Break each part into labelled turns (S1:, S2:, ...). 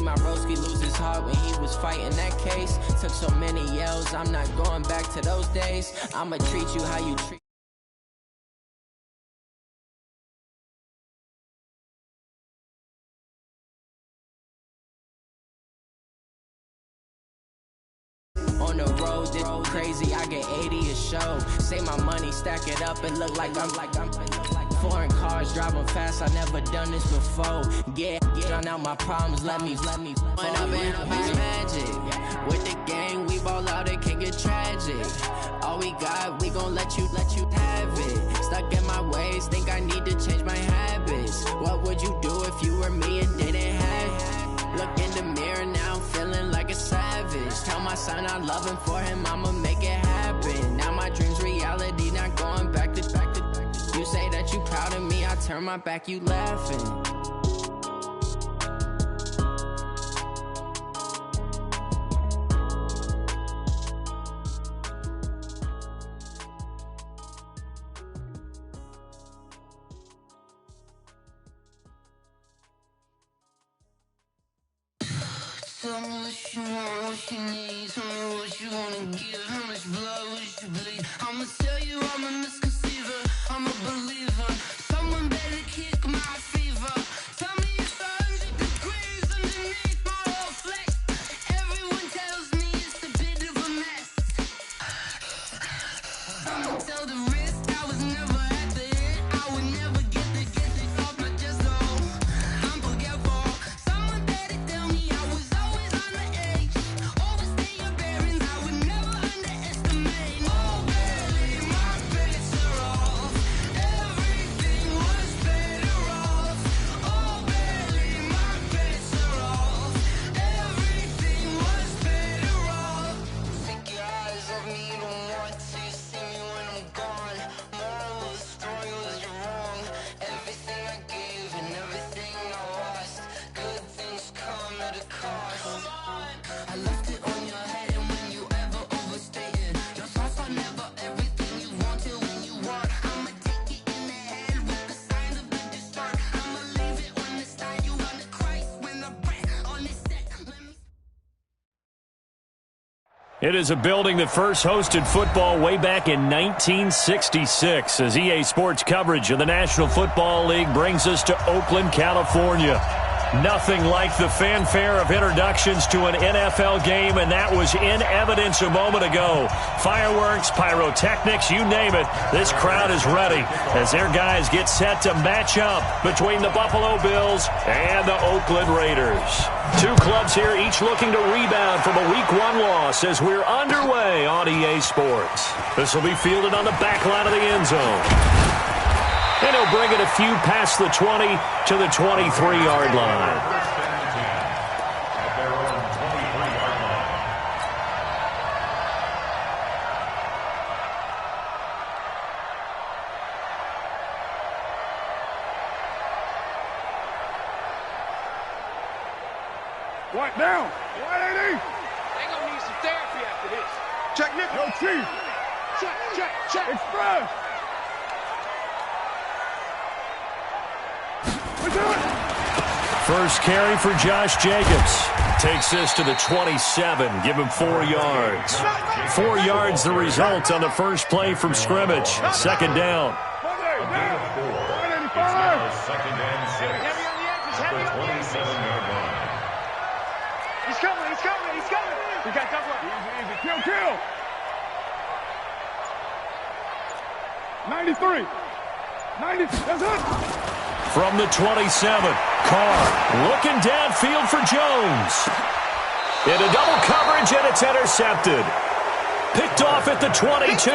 S1: my broski lose his heart when he was fighting that case. Took so many yells, I'm not going back to those days. I'ma treat you how you treat. On the road, it's crazy, I get 80 a show. Say my money, stack it up, and look like I'm foreign cars, driving fast, I never done this before. Get on out my problems, let me when I've been magic. With the gang, we ball out, it can get tragic. All we got, we gon' let you have it. Stuck in my ways, think I need to change my habits. What would you do if you were me and didn't have? Look in the mirror now, I'm feeling like a savage. Tell my son I love him, for him I'ma make it happen. Now my dream's reality, not going back to. You say that you proud of me, I turn my back, you laughing.
S2: Tell me what you want, what you need. Tell me what you wanna give. How much blood would you bleed? I'ma tell you I'm a misconceiver, I'm a believer. Someone better kick my fever. Tell me it's 100 degrees underneath my whole flesh. Everyone tells me it's a bit of a mess. I'ma tell the risk I was never at the end. I would never get it off my chest, though. I'm forgetful. Someone better tell me I was always on the edge. Overstay your bearings, I would never underestimate. Oh, barely, my bets are off. Everything was better off. Oh, barely, my bets are off. Everything was better off. Take your eyes off me, you don't want to see me when I'm gone. Moral of the story was you're wrong. Everything I gave and everything I lost. Good things come at a cost. I left it on your head, and when you ever overstated, your thoughts are never everything you wanted when you want. I'ma take it in the head with the signs of the distort. I'ma leave it on the side. You want the Christ when the breath on this set. Let me.
S3: It is a building that first hosted football way back in 1966 as EA Sports coverage of the National Football League brings us to Oakland, California. Nothing like the fanfare of introductions to an NFL game, and that was in evidence a moment ago. Fireworks, pyrotechnics, you name it. This crowd is ready as their guys get set to match up between the Buffalo Bills and the Oakland Raiders. Two clubs here, each looking to rebound from a Week 1 loss as we're underway on EA Sports. This will be fielded on the back line of the end zone. And he'll bring it a few past the 20 to the 23-yard line.
S4: What now? 180.
S5: They gonna need some therapy after this.
S4: Check Nick. Yo, Chief. Check. Express. We do it.
S3: First carry for Josh Jacobs. Takes this to the 27. Give him 4 yards. 4 yards the result on the first play from scrimmage. Second down.
S4: 185.
S5: Second and 6. Heavy on the edges, heavy on the edges.
S4: 27-yard line.
S5: He's coming. We got cover up.
S4: Easy. Kill. 93. 90. That's it.
S3: From the 27, Carr looking downfield for Jones. Into double coverage, and it's intercepted. Picked off at the 22.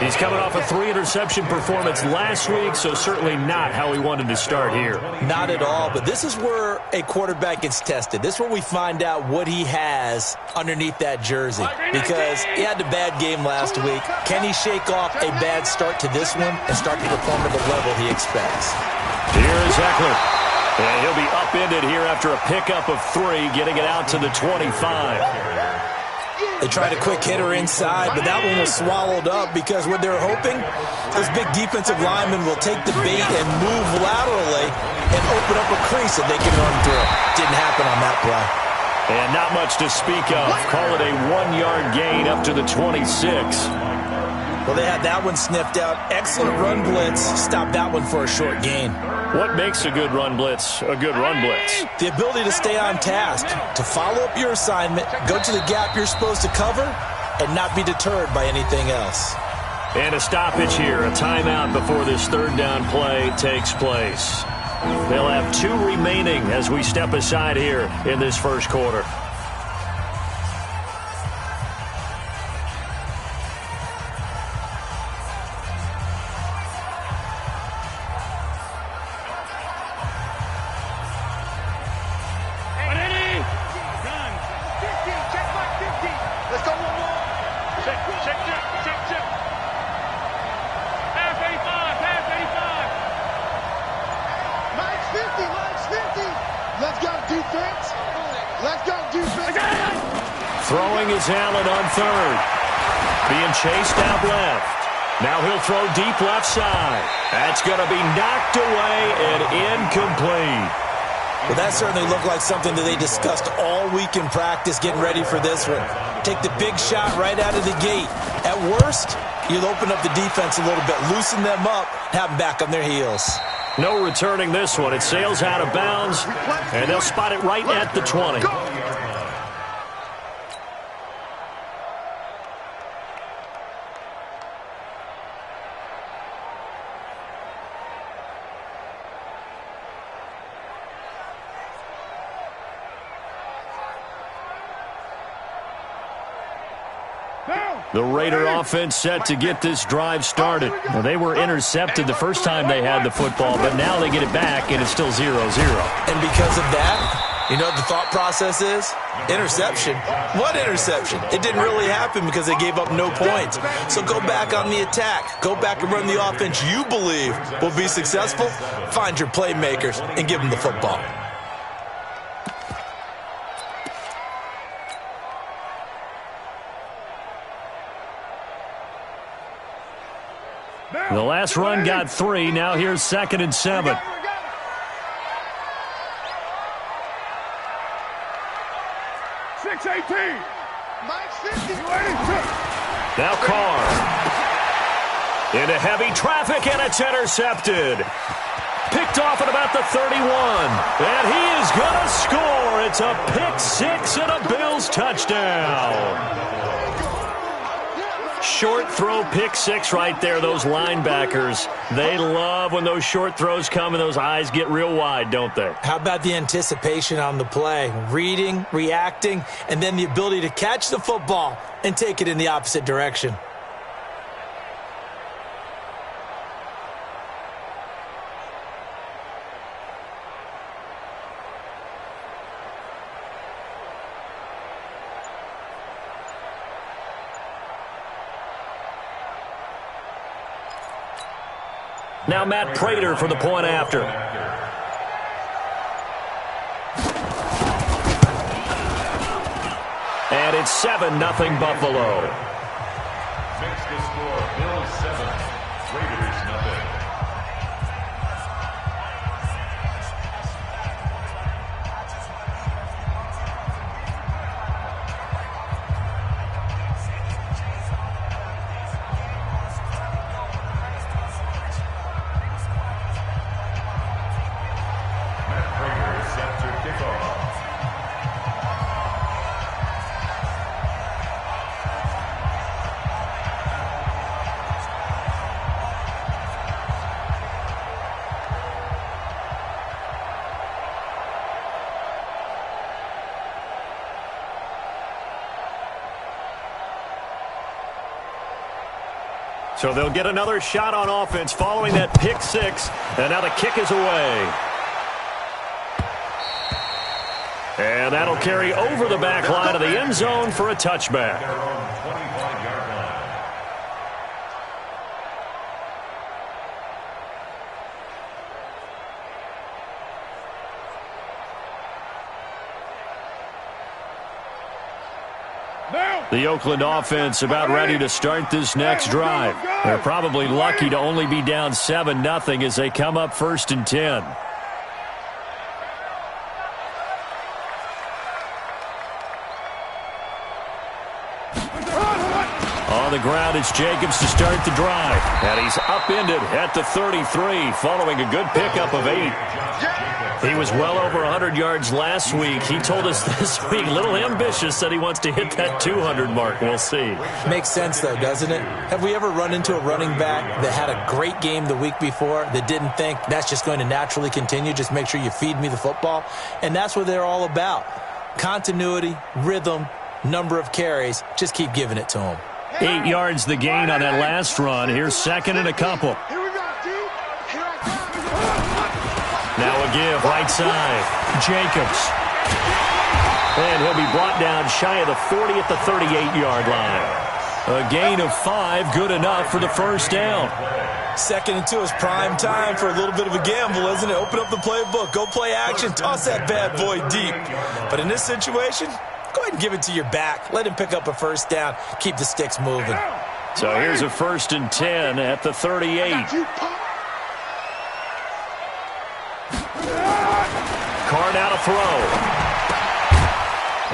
S3: He's coming off a 3-interception performance last week, so certainly not how he wanted to start here.
S6: Not at all, but this is where a quarterback gets tested. This is where we find out what he has underneath that jersey, because he had a bad game last week. Can he shake off a bad start to this one and start to perform at the level he expects?
S3: Here is Eckler, and he'll be upended here after a pickup of 3, getting it out to the 25.
S6: They tried a quick hitter inside, but that one was swallowed up because what they're hoping, those big defensive linemen will take the bait and move laterally and open up a crease that they can run through. Didn't happen on that that play.
S3: And not much to speak of. Call it a 1-yard gain up to the 26.
S6: Well, they had that one sniffed out. Excellent run blitz. Stop that one for a short gain.
S3: What makes a good run blitz a good run blitz?
S6: The ability to stay on task, to follow up your assignment, go to the gap you're supposed to cover, and not be deterred by anything else.
S3: And a stoppage here, a timeout before this third down play takes place. They'll have 2 remaining as we step aside here in this first quarter. Throwing is Allen on third. Being chased out left. Now he'll throw deep left side. That's going to be knocked away and incomplete.
S6: Well, that certainly looked like something that they discussed all week in practice getting ready for this one. Take the big shot right out of the gate. At worst, you'll open up the defense a little bit, loosen them up, have them back on their heels.
S3: No returning this one. It sails out of bounds, and they'll spot it right at the 20. The Raider offense set to get this drive started. Now, they were intercepted the first time they had the football, but now they get it back, and it's still 0-0.
S6: And because of that, you know what the thought process is? Interception. What interception? It didn't really happen because they gave up no points. So go back on the attack. Go back and run the offense you believe will be successful. Find your playmakers and give them the football.
S3: The last run got 3. Now here's 2nd and 7.
S4: 6-18.
S3: Now Carr. Into heavy traffic, and it's intercepted. Picked off at about the 31. And he is going to score. It's a pick 6 and a Bills touchdown. Short throw, pick 6 right there. Those linebackers, they love when those short throws come and those eyes get real wide, don't they?
S6: How about the anticipation on the play? Reading, reacting, and then the ability to catch the football and take it in the opposite direction.
S3: Now Matt Prater for the point after. And it's 7-0 Buffalo.
S7: Makes the score Bills 7, Raiders 0.
S3: So they'll get another shot on offense following that pick 6. And now the kick is away. And that'll carry over the back line of the end zone for a touchback. The Oakland offense about ready to start this next drive. They're probably lucky to only be down 7-0 as they come up 1st and 10. On the ground, it's Jacobs to start the drive. And he's upended at the 33 following a good pickup of 8. He was well over 100 yards last week. He told us this week, a little ambitious, that he wants to hit that 200 mark. We'll see.
S6: Makes sense, though, doesn't it? Have we ever run into a running back that had a great game the week before that didn't think that's just going to naturally continue? Just make sure you feed me the football. And that's what they're all about. Continuity, rhythm, number of carries. Just keep giving it to them.
S3: 8 yards the gain on that last run. Here's second and a couple.
S4: Here we go, G.
S3: Now a give, right side. Jacobs. And he'll be brought down shy of the 40 at the 38-yard line. A gain of 5, good enough for the first down.
S6: 2nd and 2 is prime time for a little bit of a gamble, isn't it? Open up the playbook, go play action, toss that bad boy deep. But in this situation, go ahead and give it to your back. Let him pick up a first down. Keep the sticks moving.
S3: So here's a 1st and 10 at the 38. Carr now to throw.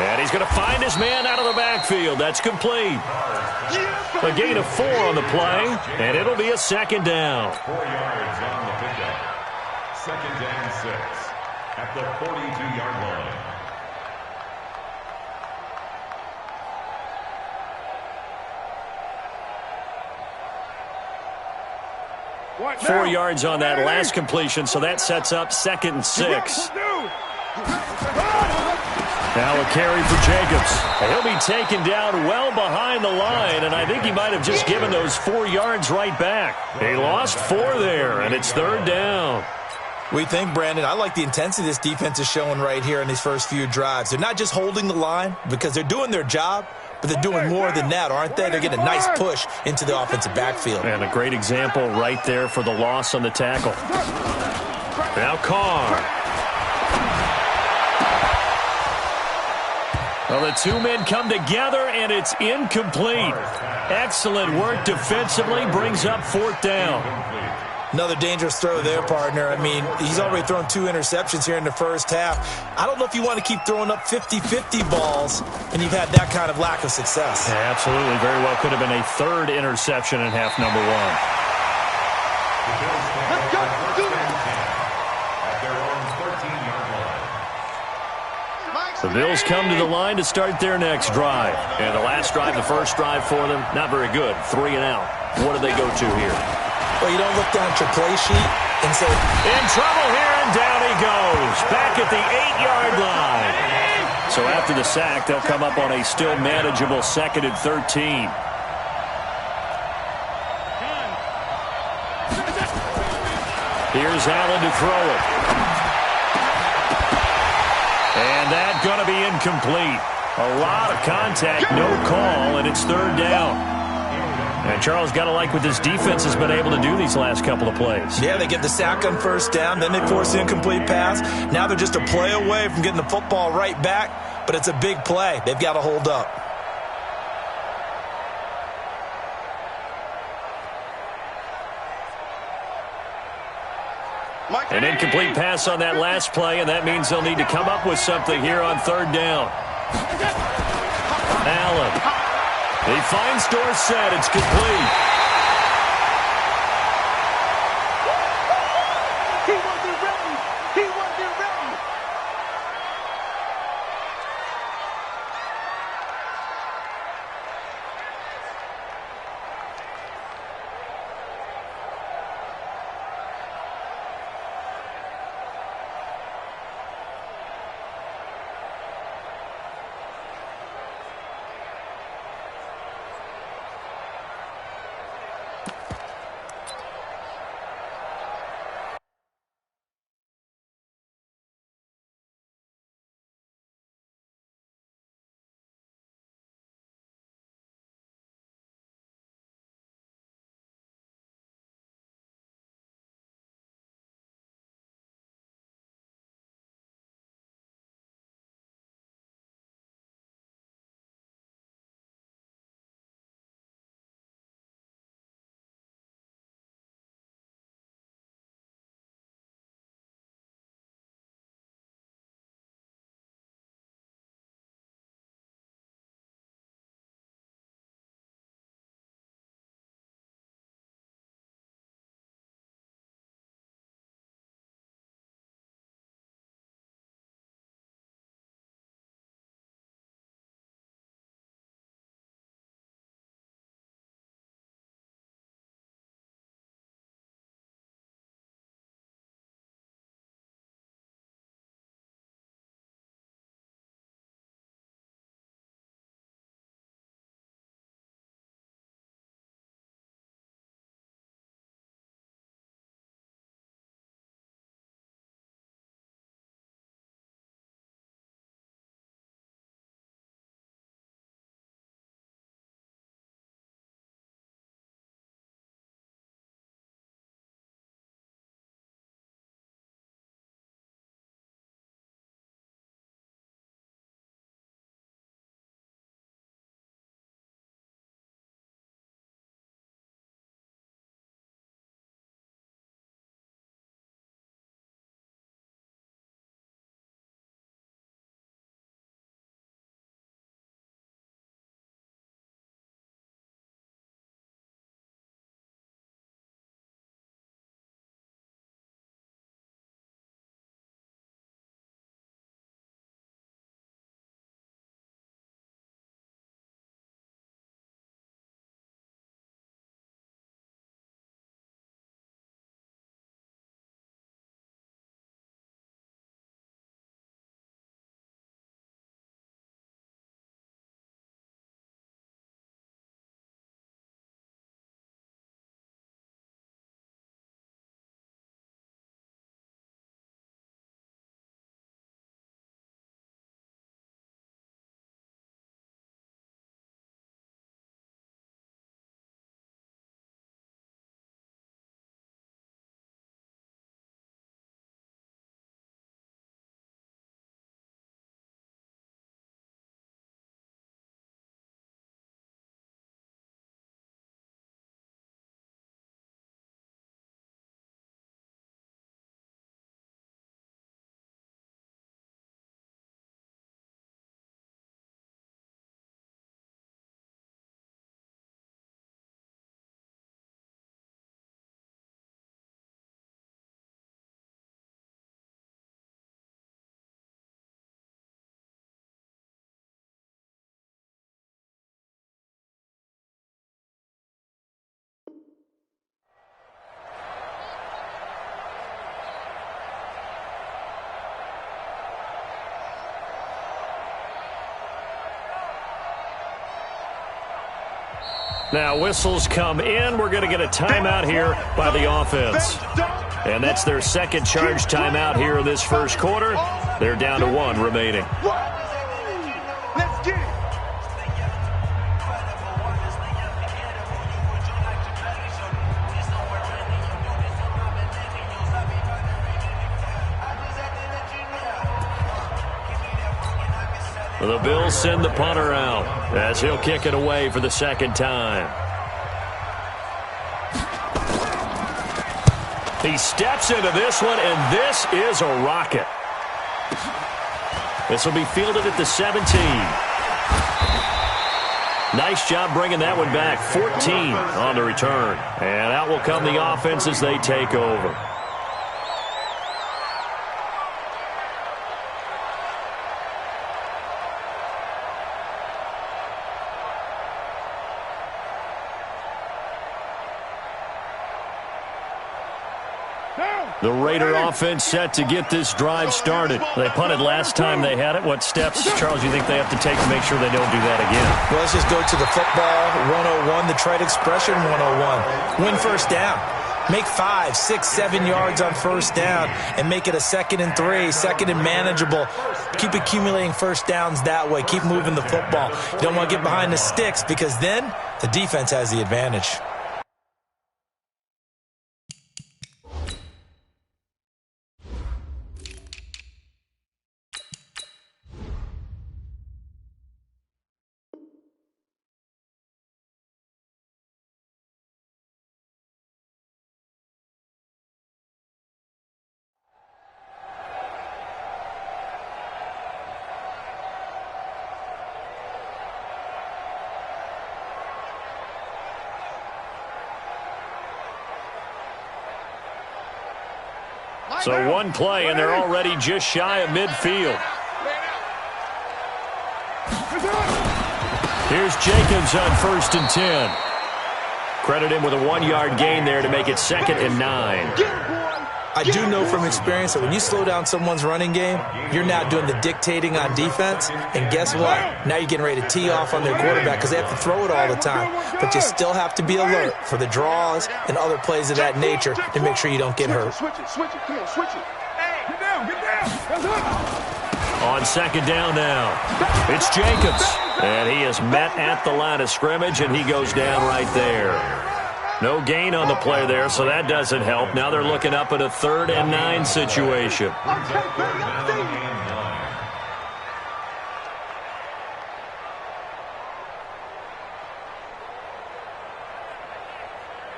S3: And he's going to find his man out of the backfield. That's complete. A gain of 4 on the play, and it'll be a 2nd down.
S7: 4 yards on the pickup. 2nd and 6 at the 42-yard line.
S4: What
S3: 4
S4: now?
S3: yards on that last completion, so that sets up 2nd and 6. Now a carry for Jacobs. He'll be taken down well behind the line, and I think he might have just given those 4 yards right back. He lost 4 there, and it's 3rd down.
S6: We think, Brandon, I like the intensity this defense is showing right here in these first few drives. They're not just holding the line because they're doing their job, but they're doing more than that, aren't they? They're getting a nice push into the offensive backfield.
S3: And a great example right there for the loss on the tackle. Now Carr. Well, the 2 men come together, and it's incomplete. Excellent work defensively, brings up 4th down.
S6: Another dangerous throw there, partner. I mean, he's already thrown 2 interceptions here in the first half. I don't know if you want to keep throwing up 50-50 balls, and you've had that kind of lack of success.
S3: Yeah, absolutely. Very well could have been a 3rd interception in half number 1.
S4: Let's go. Do it.
S7: At their own 13-yard line.
S3: The Bills come to the line to start their next drive. And the last drive, the first drive for them, not very good. 3 and out. What do they go to here?
S6: Well, you don't look down at your play sheet and say,
S3: In trouble here, and down he goes. Back at the 8-yard line. So after the sack, they'll come up on a still manageable 2nd and 13. Here's Allen to throw it. And that's going to be incomplete. A lot of contact, no call, and it's 3rd down. And Charles, got to like what this defense has been able to do these last couple of plays.
S6: Yeah, they get the sack on 1st down, then they force the incomplete pass. Now they're just a play away from getting the football right back, but it's a big play. They've got to hold up.
S3: An incomplete pass on that last play, and that means they'll need to come up with something here on 3rd down. Allen. He finds Dorsett. It's complete.
S4: He wasn't ready. He wasn't ready.
S3: Now whistles come in. We're going to get a timeout here by the offense. And that's their second charge timeout here in this first quarter. They're down to 1 remaining.
S4: Let's get it.
S3: The Bills send the punter out as he'll kick it away for the second time. He steps into this one, and this is a rocket. This will be fielded at the 17. Nice job bringing that one back. 14 on the return. And out will come the offense as they take over. The Raider offense set to get this drive started. They punted last time they had it. What steps, Charles, you think they have to take to make sure they don't do that again?
S6: Well, let's just go to the football 101, the trade expression 101. Win first down. Make 5, 6, 7 yards on first down and make it a 2nd and 3, 2nd and manageable. Keep accumulating first downs that way. Keep moving the football. You don't want to get behind the sticks because then the defense has the advantage.
S3: So one play, and they're already just shy of midfield. Here's Jacobs on 1st and 10. Credit him with a 1-yard gain there to make it 2nd and 9.
S6: I do know from experience that when you slow down someone's running game, you're now doing the dictating on defense. And guess what? Now you're getting ready to tee off on their quarterback because they have to throw it all the time. But you still have to be alert for the draws and other plays of that nature to make sure you don't get hurt.
S4: Switch it. Come on, switch it. Get down. That's it.
S3: On 2nd down now, it's Jacobs. And he is met at the line of scrimmage, and he goes down right there. No gain on the play there, so that doesn't help. Now they're looking up at a 3rd and 9 situation.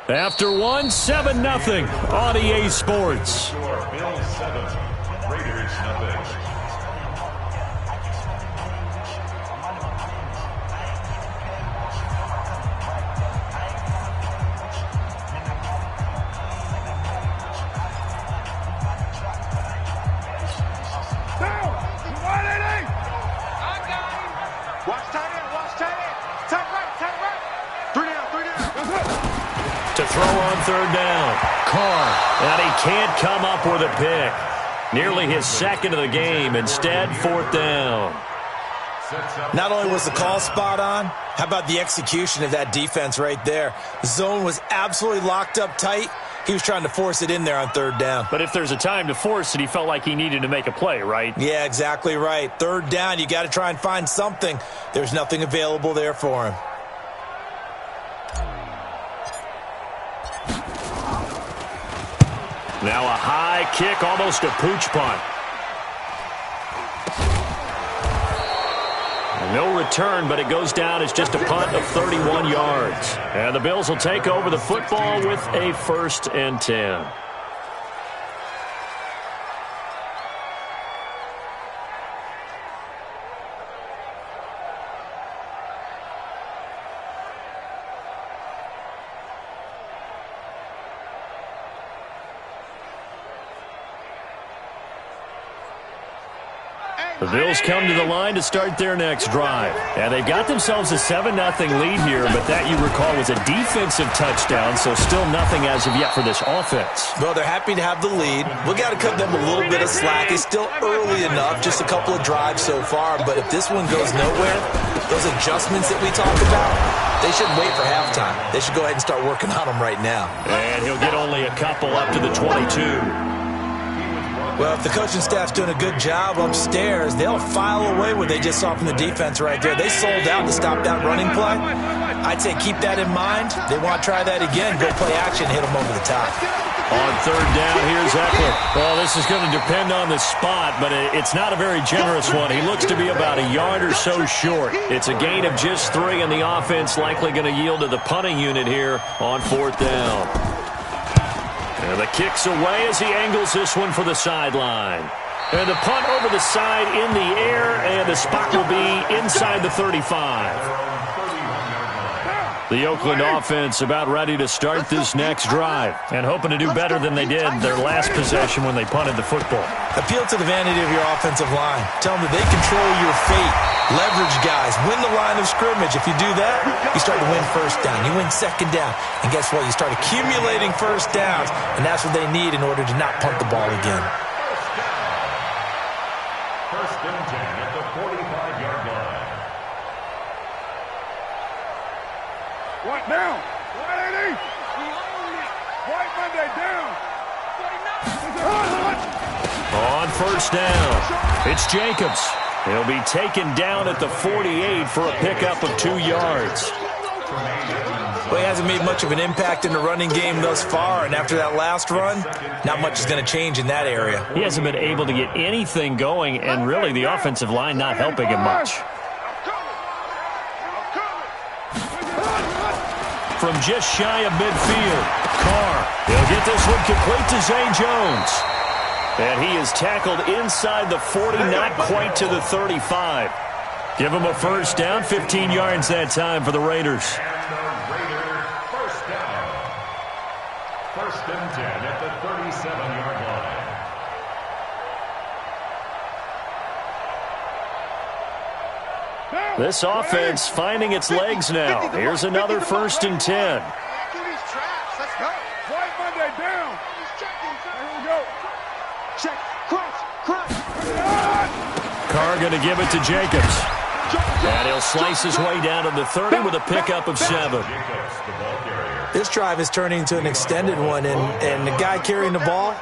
S3: After 1, 7-0 on EA Sports.
S7: Bills 7, Raiders 0.
S3: Throw on 3rd down. Carr. And he can't come up with a pick. Nearly his 2nd of the game. Instead, 4th down.
S6: Not only was the call spot on, how about the execution of that defense right there? The zone was absolutely locked up tight. He was trying to force it in there on 3rd down.
S3: But if there's a time to force it, he felt like he needed to make a play, right?
S6: Yeah, exactly right. 3rd down, you got to try and find something. There's nothing available there for him.
S3: Now a high kick, almost a pooch punt. No return, but it goes down as just a punt of 31 yards. And the Bills will take over the football with a 1st and 10.
S4: Hey,
S3: The Bills come to the line to start their next drive. And they've got themselves a 7-0 lead here, but that, you recall, was a defensive touchdown, so still nothing as of yet for this offense.
S6: Well, they're happy to have the lead. We got to cut them a little bit of slack. It's still early enough, just a couple of drives so far, but if this one goes nowhere, those adjustments that we talk about, they shouldn't wait for halftime. They should go ahead and start working on them right now.
S3: And he'll get only a couple up to the 22.
S6: Well, if the coaching staff's doing a good job upstairs, they'll file away what they just saw from the defense right there. They sold out to stop that running play. I'd say keep that in mind. They want to try that again. Go play action, hit them over the top.
S3: On third down, here's Eckler. Well, this is going to depend on the spot, but it's not a very generous one. He looks to be about a yard or so short. It's a gain of just 3, and the offense likely going to yield to the punting unit here on fourth down. And the kick's away as he angles this one for the sideline. And the punt over the side in the air, and the spot will be inside the 35. The Oakland offense about ready to start this next drive and hoping to do better than they did their last possession when they punted the football.
S6: Appeal to the vanity of your offensive line. Tell them that they control your fate. Leverage guys. Win the line of scrimmage. If you do that, you start to win first down. You win second down. And guess what? You start accumulating first downs, and that's what they need in order to not punt the ball again.
S7: First and 10 at the 45-yard line.
S4: White down. White 80. White Monday down.
S3: On first down, it's Jacobs. He'll be taken down at the 48 for a pickup of 2 yards.
S6: Well, he hasn't made much of an impact in the running game thus far, and after that last run, not much is going to change in that area.
S3: He hasn't been able to get anything going, and really the offensive line not helping him much. From just shy of midfield, Carr. He'll get this one complete to Zay Jones. And he is tackled inside the 40, not quite to the 35. Give him a first down, 15 yards that time for the Raiders.
S7: First down. First and 10 at the 37-yard line.
S3: This offense finding its legs now. Here's another first and 10.
S4: Let's go. White Monday down. Here we go. Check. Crunch.
S3: Carr going to give it to Jacobs. And he'll slice his way down to the 30 with a pickup of 7.
S6: This drive is turning into an extended one, and the guy carrying the ball,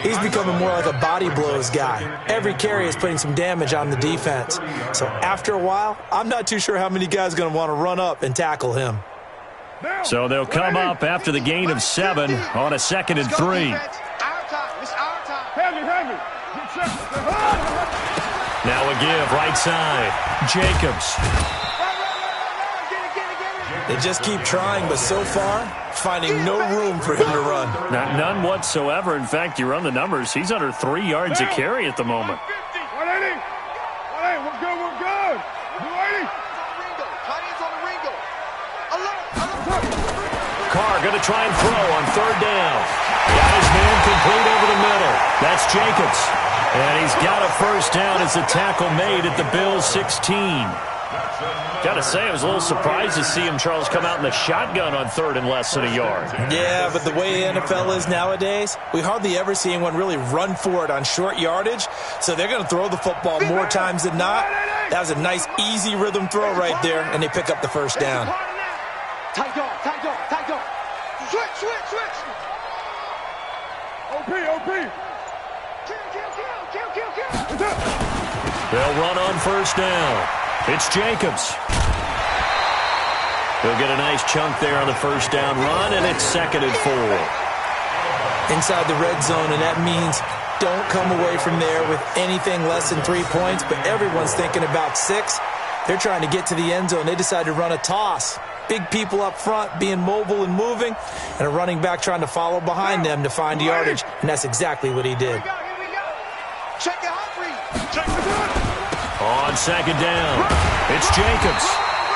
S6: he's becoming more like a body blows guy. Every carry is putting some damage on the defense. So after a while, I'm not too sure how many guys are going to want to run up and tackle him.
S3: So they'll come up after the gain of 7 on a 2nd and 3. Now a give, right side. Jacobs.
S6: They just keep trying, but so far, finding no room for him to run.
S3: None whatsoever. In fact, you run the numbers. He's under 3 yards a carry at the moment.
S4: 180. 180. We're good. 280.
S3: Carr going to try and throw on third down. Got his man complete over the middle. That's Jacobs. And he's got a first down as a tackle made at the Bills' 16. Got to say, I was a little surprised to see him, Charles, come out in the shotgun on third and less than a yard.
S6: Yeah, but the way the NFL is nowadays, we hardly ever see anyone really run for it on short yardage. So they're going to throw the football more times than not. That was a nice, easy rhythm throw right there, and they pick up the first down.
S5: Tight dog. Switch.
S4: OP.
S5: Kill.
S3: They'll run on first down. It's Jacobs. He'll get a nice chunk there on the first down run, and it's 2nd and 4.
S6: Inside the red zone, and that means don't come away from there with anything less than 3 points, but everyone's thinking about 6. They're trying to get to the end zone. They decide to run a toss. Big people up front being mobile and moving, and a running back trying to follow behind them to find yardage, and that's exactly what he did.
S5: Check it, Humphrey.
S3: On 2nd down, it's Jacobs.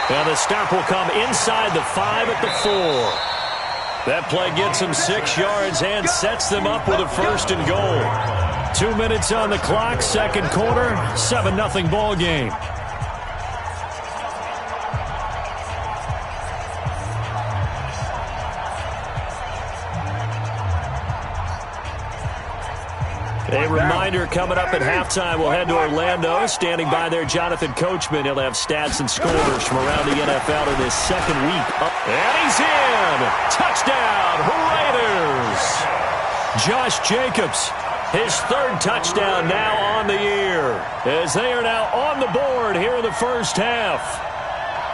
S3: And the stop will come inside the 5 at the 4. That play gets them 6 yards and sets them up with a 1st and goal. 2 minutes on the clock, second quarter, 7-0 ball game. A reminder, coming up at halftime, we'll head to Orlando. Standing by there, Jonathan Coachman. He'll have stats and scores from around the NFL in his second week. And he's in! Touchdown, Raiders! Josh Jacobs, his 3rd touchdown now on the year, as they are now on the board here in the first half.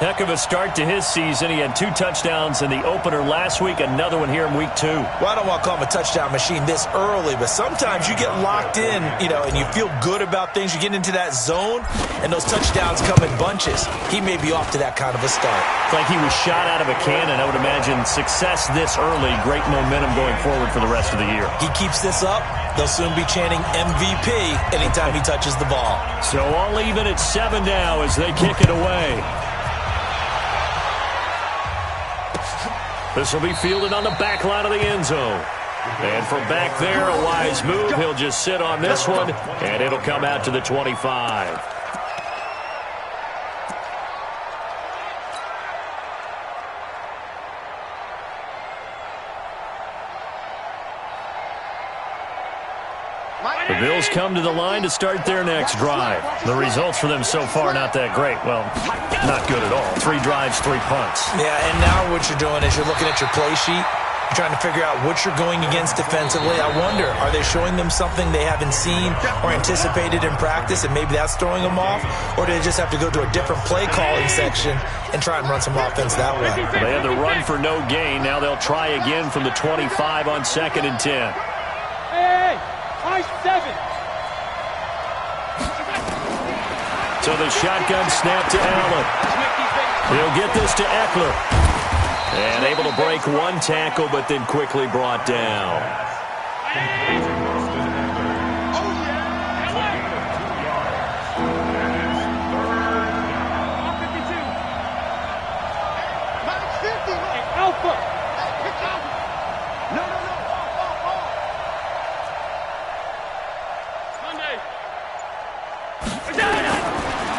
S3: Heck of a start to his season. He had 2 touchdowns in the opener last week, another one here in week 2.
S6: Well, I don't want to call him a touchdown machine this early, but sometimes you get locked in, and you feel good about things. You get into that zone, and those touchdowns come in bunches. He may be off to that kind of a start.
S3: It's like he was shot out of a cannon. I would imagine success this early, great momentum going forward for the rest of the year.
S6: He keeps this up, they'll soon be chanting MVP anytime he touches the ball.
S3: So all even at 7 now as they kick it away. This will be fielded on the back line of the end zone. And from back there, a wise move. He'll just sit on this one, and it'll come out to the 25. The Bills come to the line to start their next drive. The results for them so far not that great. Well, not good at all. 3 drives, 3 punts.
S6: Yeah, and now what you're doing is you're looking at your play sheet. You're trying to figure out what you're going against defensively. I wonder, are they showing them something they haven't seen or anticipated in practice, and maybe that's throwing them off? Or do they just have to go to a different play calling section and try and run some offense that way?
S3: They had the run for no gain. Now they'll try again from the 25 on 2nd and 10.
S5: Hey! High 7!
S3: So the shotgun snap to Allen. He'll get this to Eckler. And able to break 1 tackle, but then quickly brought down.
S5: Alpha!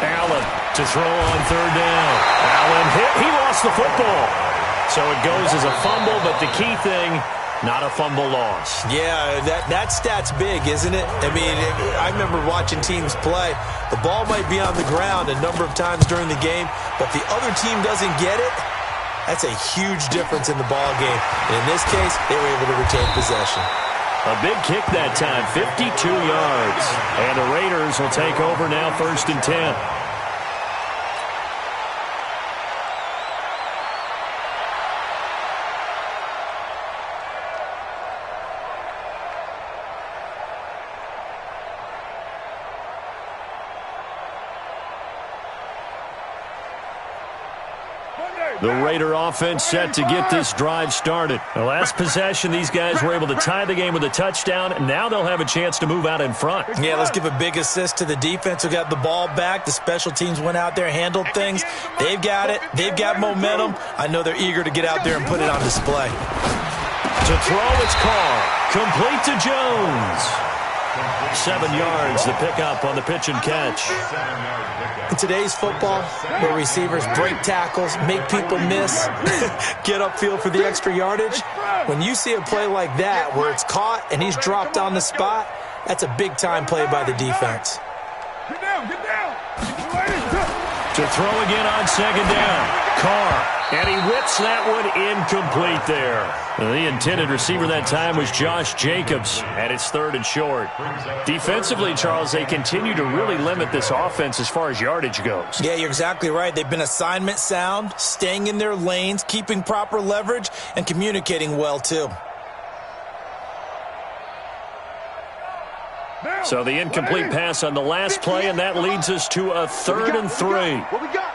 S3: Allen to throw on 3rd down. Allen hit. He lost the football. So it goes as a fumble, but the key thing, not a fumble loss.
S6: Yeah, that stat's big, isn't it? I mean, I remember watching teams play. The ball might be on the ground a number of times during the game, but if the other team doesn't get it, that's a huge difference in the ball game. And in this case, they were able to retain possession.
S3: A big kick that time, 52 yards. And the Raiders will take over now, 1st and 10. The Raider offense set to get this drive started. The last possession, these guys were able to tie the game with a touchdown, and now they'll have a chance to move out in front.
S6: Yeah, let's give a big assist to the defense who got the ball back. The special teams went out there, handled things. They've got it. They've got momentum. I know they're eager to get out there and put it on display.
S3: To throw, it's Carr. Complete to Jones. 7 yards, the pickup on the pitch and catch.
S6: In today's football, where receivers break tackles, make people miss, get upfield for the extra yardage, when you see a play like that where it's caught and he's dropped on the spot, that's a big-time play by the defense.
S4: Get down, get down.
S3: To throw again on 2nd down. Carr. And he whips that one incomplete there. The intended receiver that time was Josh Jacobs, and it's 3rd and short. Defensively, Charles, they continue to really limit this offense as far as yardage goes.
S6: Yeah, you're exactly right. They've been assignment sound, staying in their lanes, keeping proper leverage, and communicating well, too.
S3: So the incomplete pass on the last play, and that leads us to a 3rd and 3.
S5: What we got?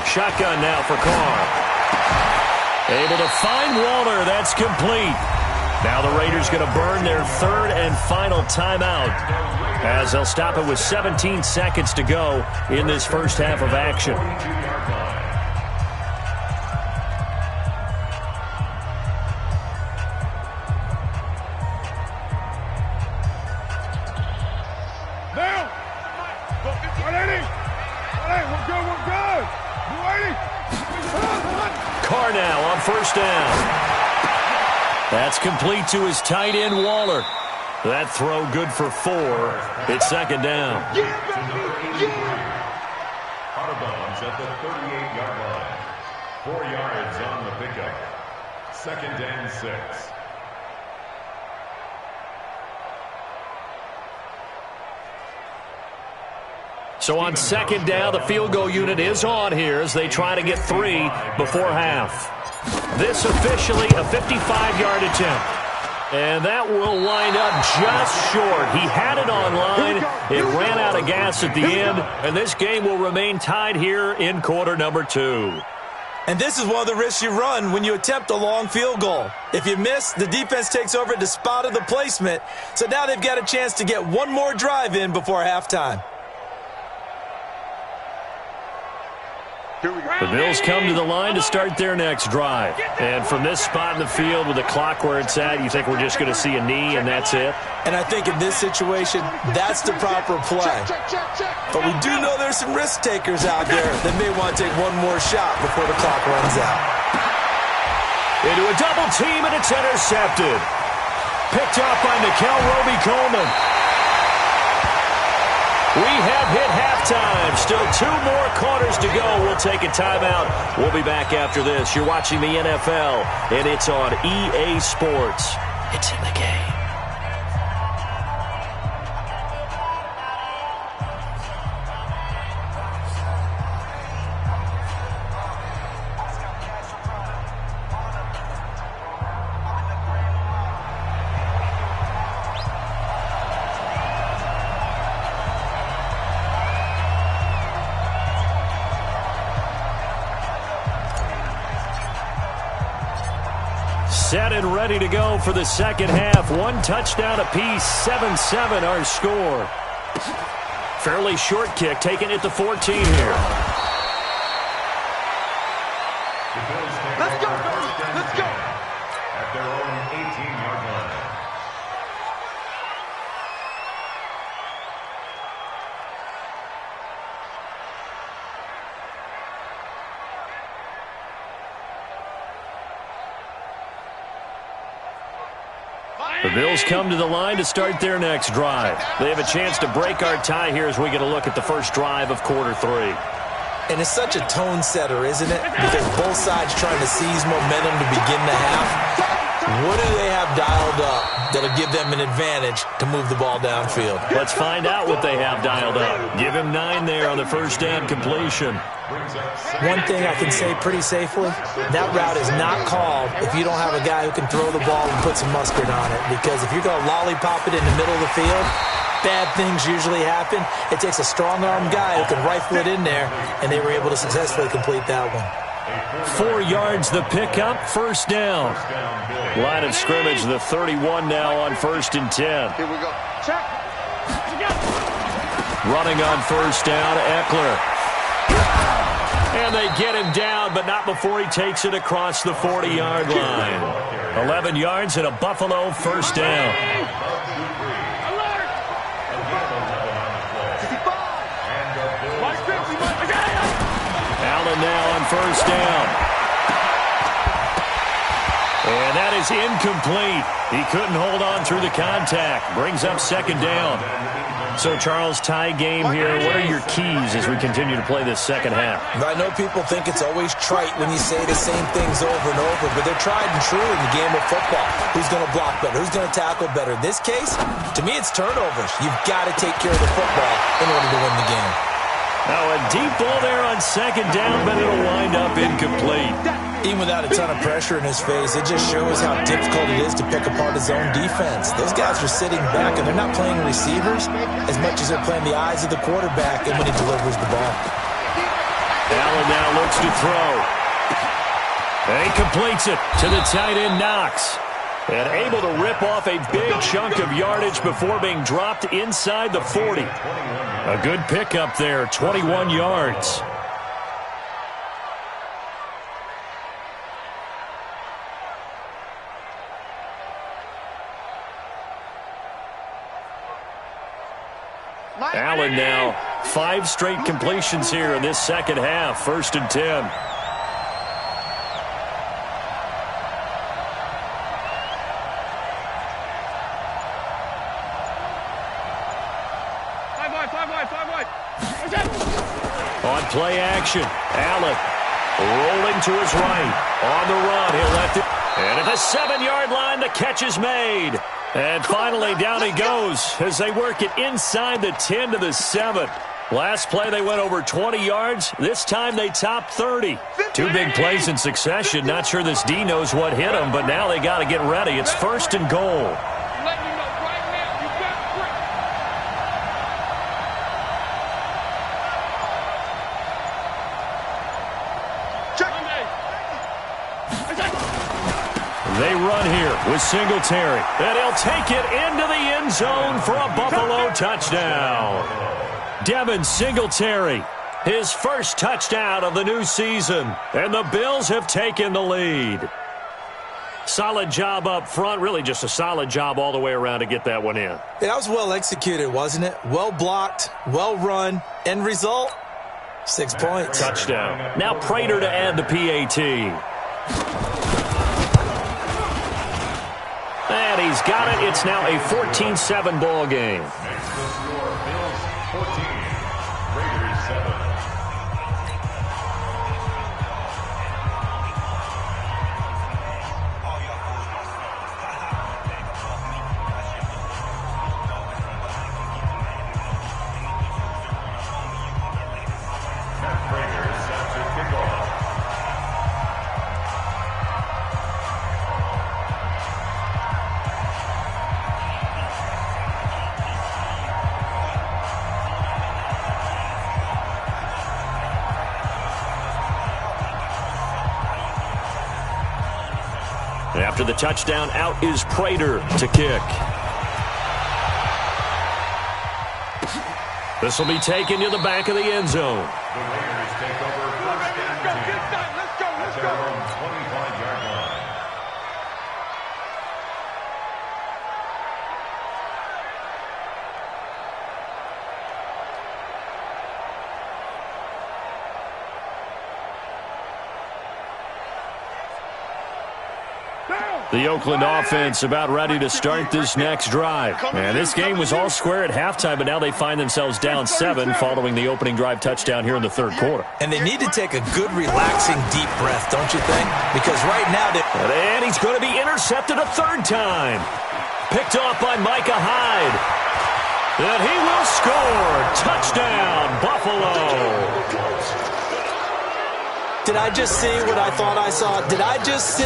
S3: Shotgun now for Carr. Able to find Waller. That's complete. Now the Raiders going to burn their 3rd and final timeout. as they'll stop it with 17 seconds to go in this first half of action.
S4: Now! 180! 180, we're good! 280!
S3: Carr now on first down. That's complete to his tight end, Waller. That throw good for 4. It's second down.
S7: Out of bounds at the 38-yard line. 4 yards on the pickup. Second and 6.
S3: So on second down, the field goal unit is on here as they try to get 3 before half. This officially a 55-yard attempt. And that will wind up just short. He had it on line. It ran out of gas at the end. And this game will remain tied here in quarter number 2.
S6: And this is one of the risks you run when you attempt a long field goal. If you miss, the defense takes over at the spot of the placement. So now they've got a chance to get one more drive in before halftime.
S3: The Bills come to the line to start their next drive. And from this spot in the field with the clock where it's at, you think we're just going to see a knee and that's it?
S6: And I think in this situation, that's the proper play. But we do know there's some risk takers out there that may want to take one more shot before the clock runs out.
S3: Into a double team, and it's intercepted. Picked off by Nikel Roby-Coleman. We have hit halftime. Still 2 more quarters to go. We'll take a timeout. We'll be back after this. You're watching the NFL, and it's on EA Sports. It's in the game. Set and ready to go for the second half. 1 touchdown apiece, 7-7 our score. Fairly short kick, taking it to 14 here.
S5: Let's go, baby. Let's go.
S7: At their own 18-yard line.
S3: The Bills come to the line to start their next drive. They have a chance to break our tie here as we get a look at the first drive of quarter 3.
S6: And it's such a tone setter, isn't it? Because both sides trying to seize momentum to begin the half. What do they have dialed up that'll give them an advantage to move the ball downfield?
S3: Let's find out what they have dialed up. Give him 9 there on the first down completion.
S6: One thing I can say pretty safely, that route is not called if you don't have a guy who can throw the ball and put some mustard on it. Because if you're going to lollipop it in the middle of the field, bad things usually happen. It takes a strong-armed guy who can rifle it in there, and they were able to successfully complete that one.
S3: 4 yards the pickup, first down. Line of scrimmage, the 31 now on 1st and 10.
S5: Here we go. Check.
S3: Running on first down, Eckler. And they get him down, but not before he takes it across the 40-yard line. 11 yards and a Buffalo first down. Allen now on first down. And that is incomplete. He couldn't hold on through the contact. Brings up second down. So, Charles, tie game here. What are your keys as we continue to play this second half?
S6: I know people think it's always trite when you say the same things over and over, but they're tried and true in the game of football. Who's going to block better? Who's going to tackle better? In this case, to me, it's turnovers. You've got to take care of the football in order to win the game.
S3: Now, a deep ball there on second down, but it'll wind up incomplete.
S6: Even without a ton of pressure in his face, it just shows how difficult it is to pick apart his own defense. Those guys are sitting back, and they're not playing receivers as much as they're playing the eyes of the quarterback and when he delivers the ball.
S3: Allen now looks to throw. And he completes it to the tight end, Knox. And able to rip off a big chunk of yardage before being dropped inside the 40. A good pickup there, 21 yards. Allen now 5 straight completions here in this second half. 1st and 10. On play action, Allen rolling to his right. On the run, he'll let it. And at the 7-yard line, the catch is made. And finally, down he goes as they work it inside the 10 to the 7. Last play, they went over 20 yards. This time, they topped 30. 2 big plays in succession. Not sure this D knows what hit him, but now they got to get ready. It's 1st and goal. They run here with Singletary, and he'll take it into the end zone for a Buffalo touchdown. Devin Singletary, his first touchdown of the new season, and the Bills have taken the lead. Solid job up front, really just a solid job all the way around to get that one in.
S6: Yeah, that was well executed, wasn't it? Well blocked, well run. End result, 6 points.
S3: Touchdown. Now Prater to add the PAT. And he's got it. It's now a 14-7 ball game.
S7: Bills 14, Raiders 7. Raiders set to kick off.
S3: After the touchdown, out is Prater to kick. This will be taken to the back of the end zone.
S7: The Raiders take over 1st and 10. At their own 25-yard line.
S3: The Oakland offense about ready to start this next drive. And this game was all square at halftime, but now they find themselves down 7 following the opening drive touchdown here in the 3rd quarter.
S6: And they need to take a good, relaxing, deep breath, don't you think? Because right now
S3: And he's going to be intercepted a 3rd time. Picked off by Micah Hyde. And he will score. Touchdown, Buffalo.
S6: Did I just see what I thought I saw? Did I just see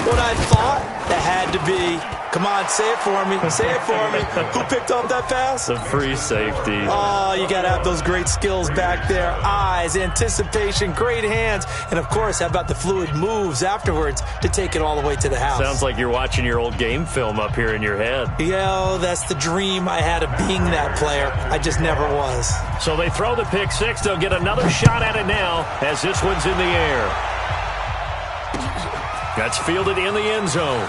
S6: what I thought? That had to be. Come on, say it for me. Say it for me. Who picked up that pass?
S3: The free safety.
S6: Oh, you got to have those great skills back there. Eyes, anticipation, great hands. And, of course, how about the fluid moves afterwards to take it all the way to the house?
S3: Sounds like you're watching your old game film up here in your head.
S6: Yo, that's the dream I had of being that player. I just never was.
S3: So they throw the pick six. They'll get another shot at it now as this one's in the air. That's fielded in the end zone.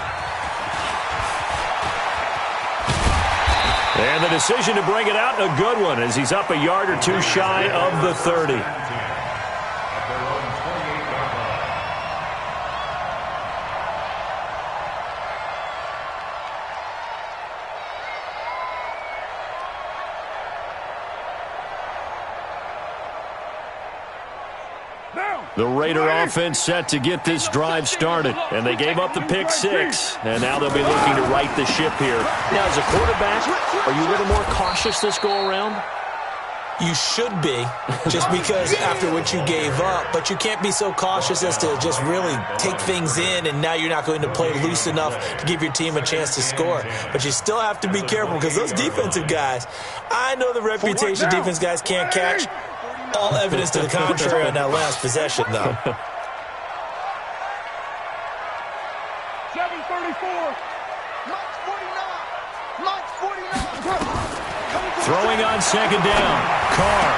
S3: And the decision to bring it out, a good one, as he's up a yard or two shy of the 30.
S7: At their own 28-yard line.
S3: The Raider offense set to get this drive started, and they gave up the pick six, and now they'll be looking to right the ship here. Now, as a quarterback, are you a little more cautious this go-around?
S6: You should be, just because after what you gave up, but you can't be so cautious as to just really take things in, and now you're not going to play loose enough to give your team a chance to score. But you still have to be careful, because those defensive guys, I know the reputation defense guys can't catch. All evidence to the contrary on that last possession, though.
S4: 7:34.
S3: Throwing on second down. Carr.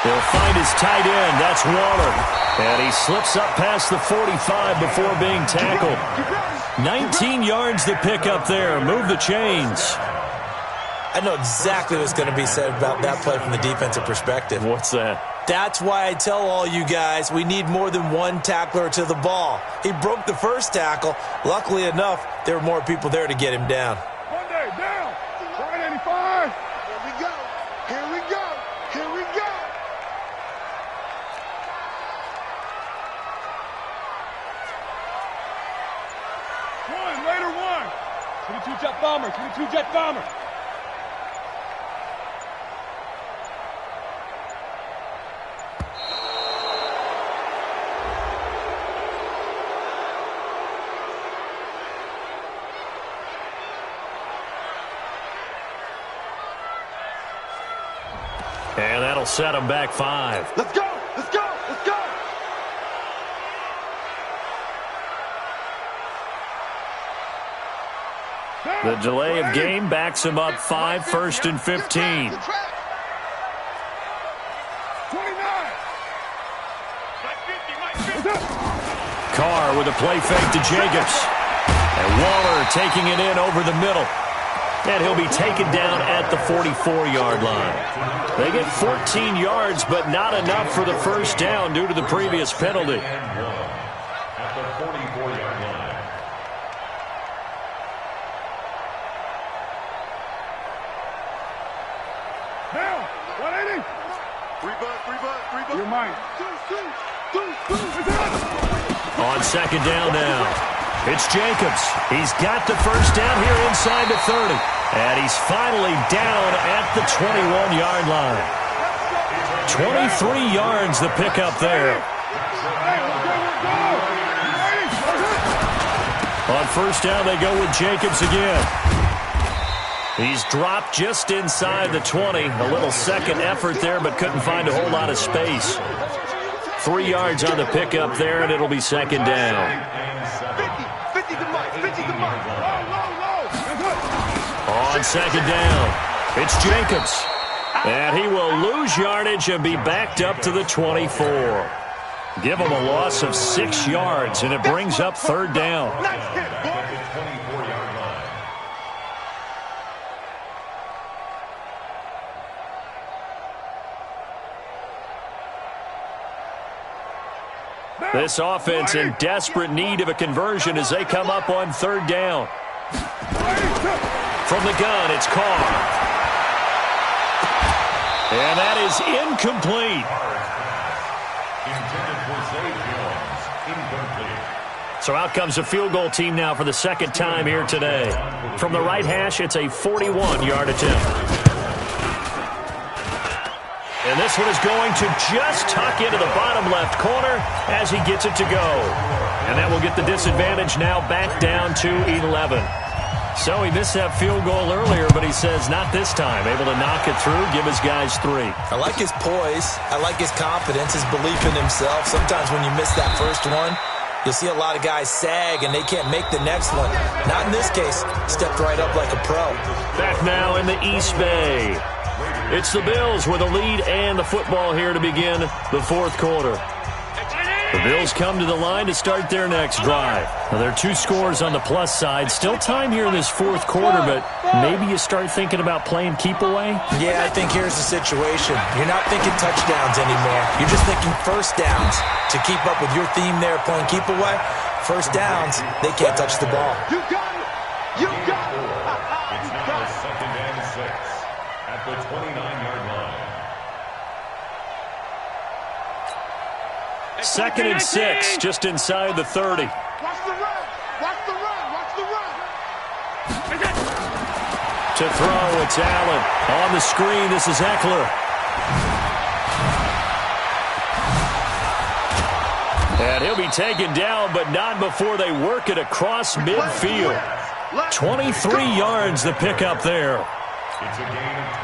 S3: He'll find his tight end. That's Waller. And he slips up past the 45 before being tackled. 19 yards to pick up there. Move the chains.
S6: I know exactly what's going to be said about that play from the defensive perspective.
S3: What's that?
S6: That's why I tell all you guys we need more than one tackler to the ball. He broke the first tackle. Luckily enough, there were more people there to get him down.
S4: Monday, down. Right 85.
S5: Here we go. Here we go. Here we go.
S4: Later one. 22 jet bomber. 22 jet bomber.
S3: And that'll set him back 5.
S5: Let's go. Let's go. Let's go.
S3: The delay of game backs him up 5, 1st and 15.
S4: 29.
S3: Carr with a play fake to Jacobs. And Waller taking it in over the middle. And he'll be taken down at the 44-yard line. They get 14 yards, but not enough for the first down due to the previous penalty.
S7: At the 44-yard line.
S4: Down. 180.
S5: Three butt.
S4: You're mine.
S3: On second down now, it's Jacobs. He's got the first down here inside the 30. And he's finally down at the 21-yard line. 23 yards the pickup there. On first down, they go with Jacobs again. He's dropped just inside the 20. A little second effort there, but couldn't find a whole lot of space. 3 yards on the pickup there, and it'll be second down.
S5: 50 to Mike. 50 to Mike.
S3: On second down, it's Jacobs. And he will lose yardage and be backed up to the 24. Give him a loss of 6 yards, and it brings up third down. This offense in desperate need of a conversion as they come up on third down. From the gun, it's Carr. And that is incomplete. So out comes a field goal team now for the second time here today. From the right hash, it's a 41-yard attempt. And this one is going to just tuck into the bottom left corner as he gets it to go. And that will get the disadvantage now back down to 11. So he missed that field goal earlier, but he says not this time. Able to knock it through, give his guys 3.
S6: I like his poise. I like his confidence, his belief in himself. Sometimes when you miss that first one, you'll see a lot of guys sag and they can't make the next one. Not in this case. Stepped right up like a pro.
S3: Back now in the East Bay. It's the Bills with a lead and the football here to begin the fourth quarter. The Bills come to the line to start their next drive. Now, there are 2 scores on the plus side. Still time here in this fourth quarter, but maybe you start thinking about playing keep away?
S6: Yeah, I think here's the situation. You're not thinking touchdowns anymore. You're just thinking first downs. To keep up with your theme there, playing keep away, first downs, they can't touch the ball.
S5: You got it. You got it.
S7: It's now second and 6 at the 29-yard line.
S3: Second and 6, just inside the 30.
S5: Watch the run. Watch the run. Watch the run.
S3: To throw, it's Allen. On the screen, this is Eckler. And he'll be taken down, but not before they work it across midfield. 23 yards the pickup there.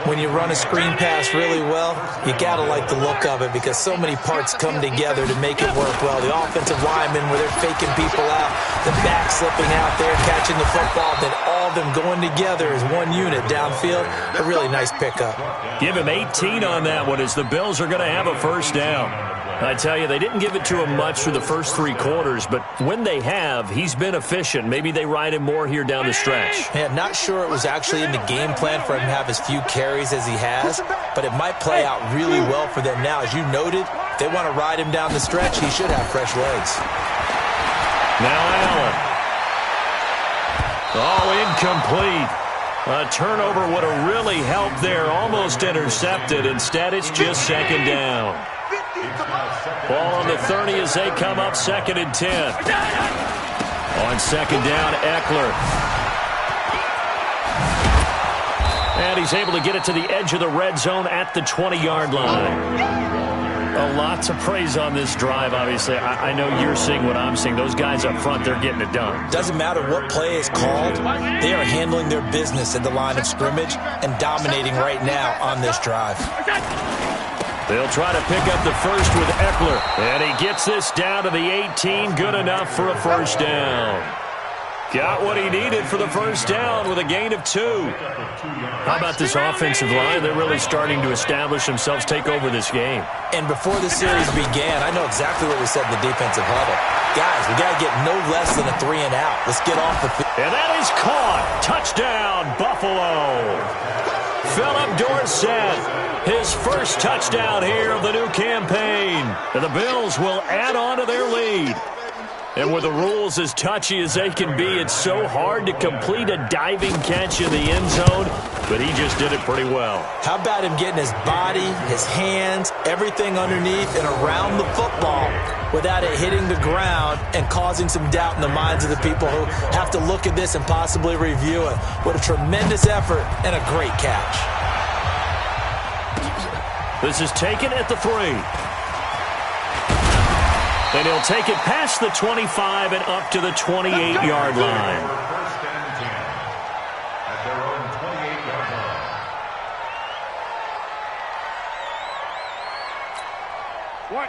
S6: When you run a screen pass really well, you got to like the look of it because so many parts come together to make it work well. The offensive linemen, where they're faking people out, the back slipping out there, catching the football, then all of them going together as one unit downfield. A really nice pickup.
S3: Give him 18 on that one as the Bills are going to have a first down. I tell you, they didn't give it to him much for the first 3 quarters, but when they have, he's been efficient. Maybe they ride him more here down the stretch.
S6: Man, not sure it was actually in the game plan for him to have as few carries as he has, but it might play out really well for them now. As you noted, if they want to ride him down the stretch, he should have fresh legs.
S3: Now Allen. Oh, incomplete. A turnover would have really helped there. Almost intercepted. Instead, it's just second down. Ball on the 30 as they come up 2nd and 10. On second down, Eckler. And he's able to get it to the edge of the red zone at the 20-yard line. A lot to praise on this drive, obviously. I know you're seeing what I'm seeing. Those guys up front, they're getting it done.
S6: Doesn't matter what play is called. They are handling their business at the line of scrimmage and dominating right now on this drive.
S3: They'll try to pick up the first with Eckler. And he gets this down to the 18. Good enough for a first down. Got what he needed for the first down with a gain of 2. How about this offensive line? They're really starting to establish themselves, take over this game.
S6: And before the series began, I know exactly what we said in the defensive huddle. Guys, we got to get no less than a 3 and out. Let's get off the field.
S3: And that is caught. Touchdown, Buffalo. Philip Dorsett, his first touchdown here of the new campaign. And the Bills will add on to their lead. And with the rules as touchy as they can be, it's so hard to complete a diving catch in the end zone, but he just did it pretty well.
S6: How about him getting his body, his hands, everything underneath and around the football without it hitting the ground and causing some doubt in the minds of the people who have to look at this and possibly review it. What a tremendous effort and a great catch.
S3: This is taken at the 3. And he'll take it past the 25 and up to the 28-yard line.
S7: First and 10 at their own 28-yard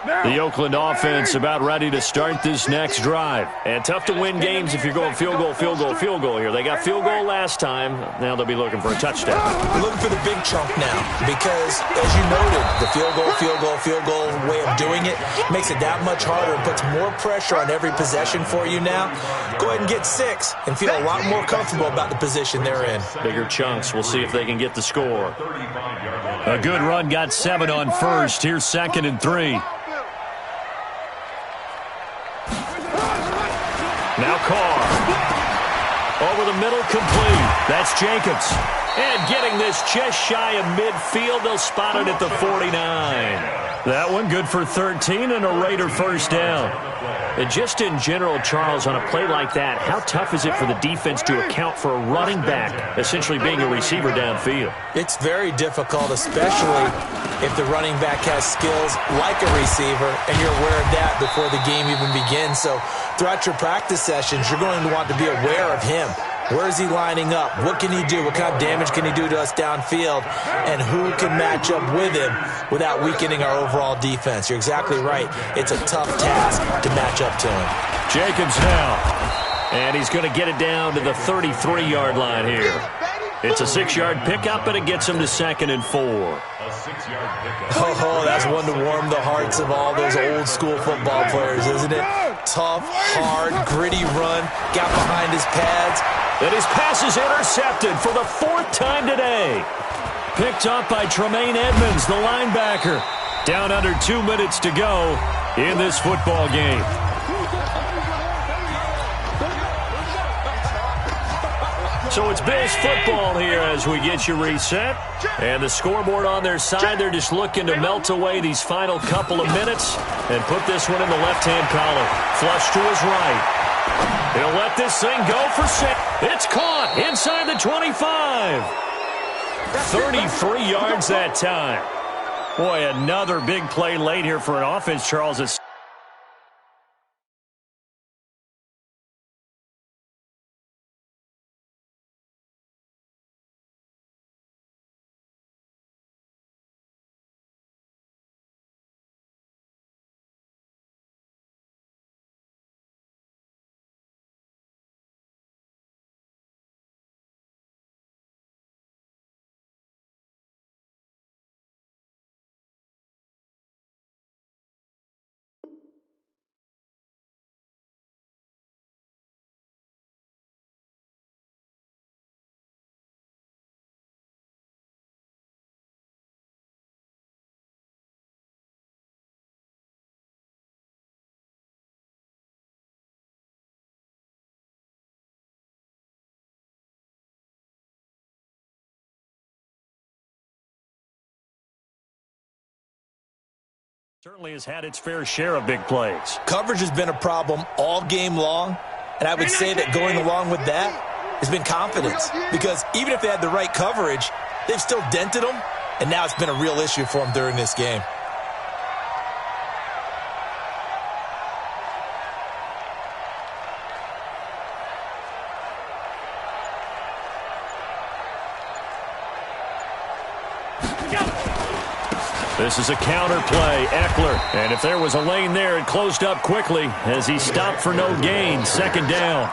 S7: line.
S3: The Oakland offense about ready to start this next drive. And tough to win games if you're going field goal, field goal, field goal here. They got field goal last time. Now they'll be looking for a touchdown.
S6: We're looking for the big chunk now because, as you noted, the field goal way of doing it makes it that much harder and puts more pressure on every possession for you now. Go ahead and get 6 and feel a lot more comfortable about the position they're in.
S3: Bigger chunks. We'll see if they can get the score. A good run got 7 on first. Here's 2nd and 3. Now Carr. Over the middle, complete. That's Jacobs. And getting this just shy of midfield. They'll spot it at the 49. That one good for 13 and a Raider first down. And just in general, Charles, on a play like that, how tough is it for the defense to account for a running back essentially being a receiver downfield?
S6: It's very difficult, especially if the running back has skills like a receiver, and you're aware of that before the game even begins. So throughout your practice sessions, you're going to want to be aware of him. Where is he lining up? What can he do? What kind of damage can he do to us downfield? And who can match up with him without weakening our overall defense? You're exactly right. It's a tough task to match up to him.
S3: Jacobs now. And he's going to get it down to the 33-yard line here. It's a 6-yard pickup, and it gets him to 2nd and 4.
S6: Oh, that's one to warm the hearts of all those old-school football players, isn't it? Tough, hard, gritty run, got behind his pads.
S3: And his pass is intercepted for the 4th time today. Picked up by Tremaine Edmonds, the linebacker. Down under 2 minutes to go in this football game. So it's Bills football here as we get you reset. And the scoreboard on their side, they're just looking to melt away these final couple of minutes and put this one in the left-hand column. Flush to his right. He'll let this thing go for 6. It's caught inside the 25. 33 yards that time. Boy, another big play late here for an offense, Charles. It's Certainly has had its fair share of big plays.
S6: Coverage has been a problem all game long, and I would say that going along with that has been confidence, because even if they had the right coverage, they've still dented them, and now it's been a real issue for them during this game.
S3: This is a counter play, Eckler. And if there was a lane there, it closed up quickly as he stopped for no gain. Second down.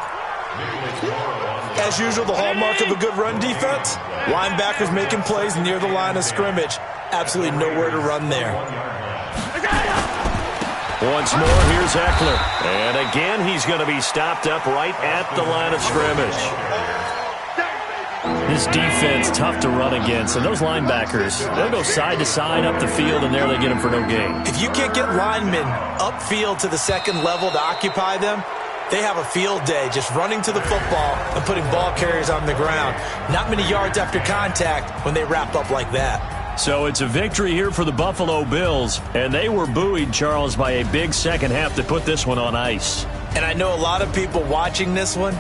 S6: As usual, the hallmark of a good run defense, linebackers making plays near the line of scrimmage. Absolutely nowhere to run there.
S3: Once more, here's Eckler. And again, he's going to be stopped up right at the line of scrimmage. This defense, tough to run against. And those linebackers, they'll go side to side up the field, and there they get them for no gain.
S6: If you can't get linemen upfield to the second level to occupy them, they have a field day just running to the football and putting ball carriers on the ground. Not many yards after contact when they wrap up like that.
S3: So it's a victory here for the Buffalo Bills, and they were buoyed, Charles, by a big second half to put this one on ice.
S6: And I know a lot of people watching this one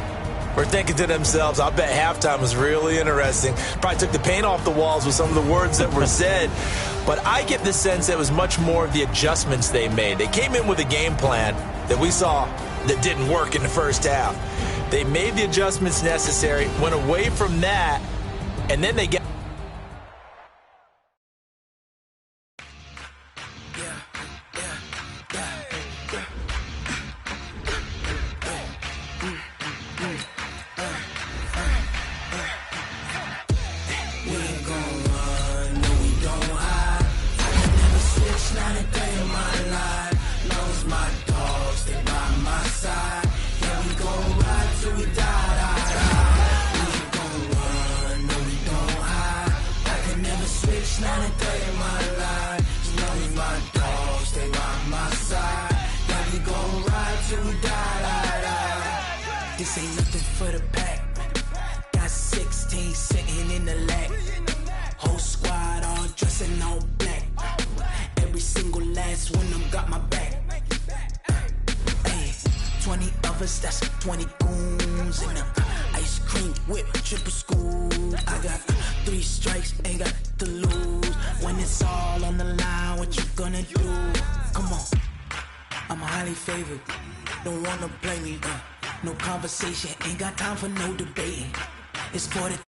S6: were thinking to themselves, I bet halftime was really interesting. Probably took the paint off the walls with some of the words that were said. But I get the sense that it was much more of the adjustments they made. They came in with a game plan that we saw that didn't work in the first half. They made the adjustments necessary, went away from that, and then they got...
S2: This ain't nothing for the pack. Got 16 sitting in the lap. Whole squad all dressing all black. Every single last one of them got my back. Hey, 20 of us, that's 20 goons in the ice cream whip, triple school. I got 3 strikes, ain't got to lose. When it's all on the line, what you gonna do? Come on, I'm highly favored. Don't wanna play me, no conversation, ain't got time for no debating. It's for the